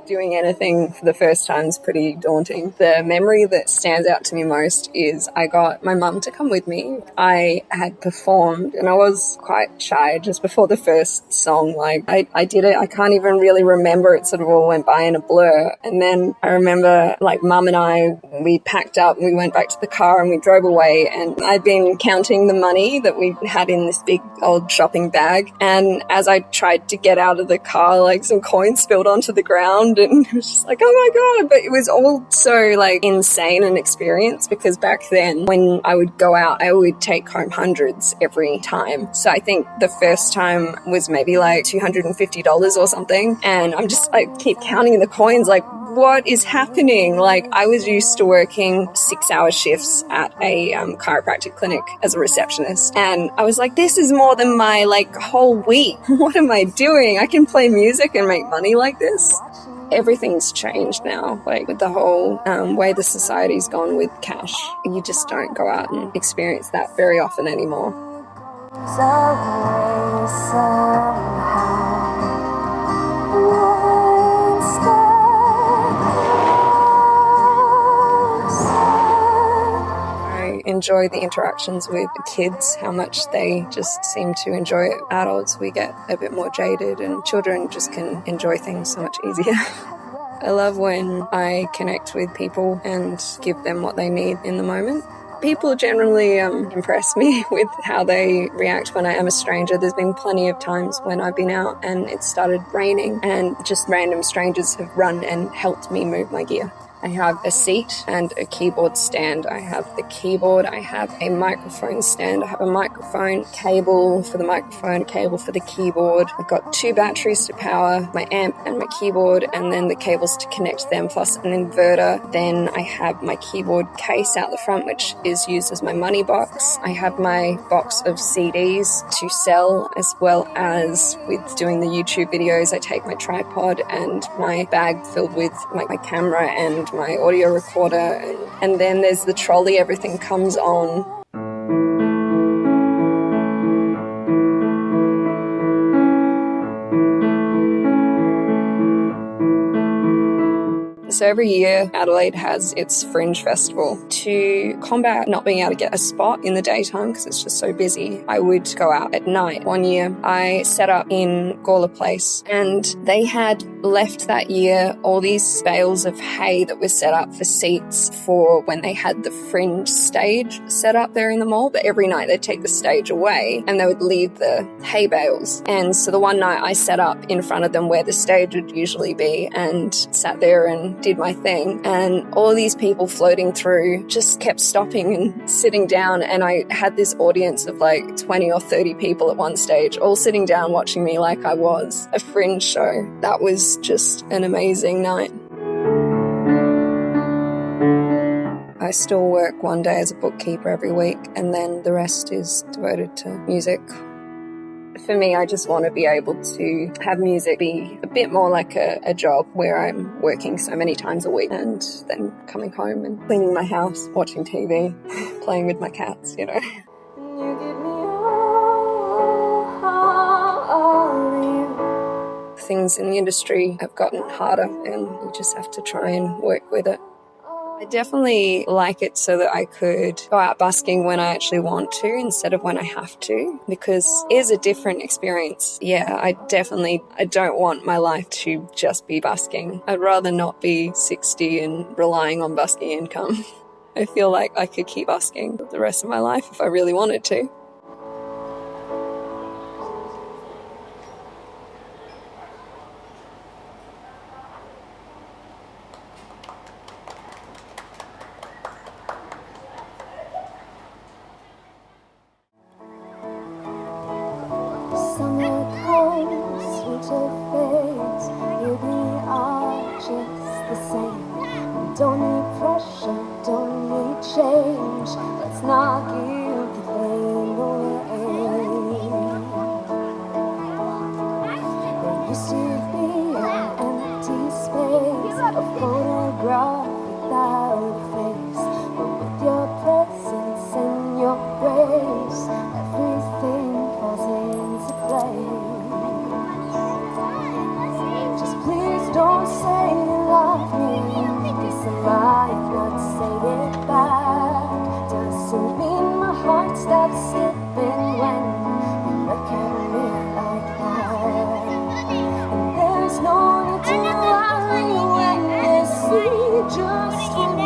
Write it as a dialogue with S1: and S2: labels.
S1: Doing anything for the first time is pretty daunting. The memory that stands out to me most is I got my mum to come with me. I had performed and I was quite shy just before the first song. Like I did it. I can't even really remember. It sort of all went by in a blur. And then I remember like mum and I, we packed up and we went back to the car and we drove away, and I'd been counting the money that we had in this big old shopping bag. And as I tried to get out of the car, like some coins spilled onto the ground, and it was just like, oh my God. But it was all so like insane an experience, because back then when I would go out, I would take home hundreds every time. So I think the first time was maybe like $250 or something. And I keep counting the coins, like, what is happening? Like, I was used to working 6-hour shifts at a chiropractic clinic as a receptionist. And I was like, this is more than my like whole week. What am I doing? I can play music and make money like this. Everything's changed now, like with the whole way the society's gone with cash. You just don't go out and experience that very often anymore. Enjoy the interactions with kids, how much they just seem to enjoy it. Adults, we get a bit more jaded, and children just can enjoy things so much easier. I love when I connect with people and give them what they need in the moment. People generally impress me with how they react when I am a stranger. There's been plenty of times when I've been out and it started raining and just random strangers have run and helped me move my gear. I have a seat and a keyboard stand. I have the keyboard, I have a microphone stand, I have a microphone cable for the microphone, cable for the keyboard. I've got 2 batteries to power my amp and my keyboard, and then the cables to connect them, plus an inverter. Then I have my keyboard case out the front, which is used as my money box. I have my box of CDs to sell, as well as with doing the YouTube videos, I take my tripod and my bag filled with my camera and my audio recorder, and then there's the trolley everything comes on. So every year, Adelaide has its Fringe Festival. To combat not being able to get a spot in the daytime because it's just so busy, I would go out at night. One year, I set up in Gawler Place, and they had left that year all these bales of hay that were set up for seats for when they had the Fringe stage set up there in the mall. But every night they'd take the stage away and they would leave the hay bales. And so the one night I set up in front of them where the stage would usually be and sat there and did my thing, and all these people floating through just kept stopping and sitting down, and I had this audience of like 20 or 30 people at one stage all sitting down watching me like I was a Fringe show. That was just an amazing night. I still work one day as a bookkeeper every week, and then the rest is devoted to music. For me, I just want to be able to have music be a bit more like a job where I'm working so many times a week and then coming home and cleaning my house, watching TV, playing with my cats, you know. Things in the industry have gotten harder and you just have to try and work with it. I definitely like it so that I could go out busking when I actually want to instead of when I have to, because it is a different experience. Yeah, I don't want my life to just be busking. I'd rather not be 60 and relying on busking income. I feel like I could keep busking the rest of my life if I really wanted to.
S2: Summer comes, winter fades, here we are just the same. Don't need pressure, don't need change, let's not give the pain away. There used to be an empty space, a photograph without a face, but with your presence and your grace, everything falls into place. Just please don't say me. Piece of life, not say it back. Doesn't mean my heart stops skipping when you look at me like that. And there's no need to worry when you see just what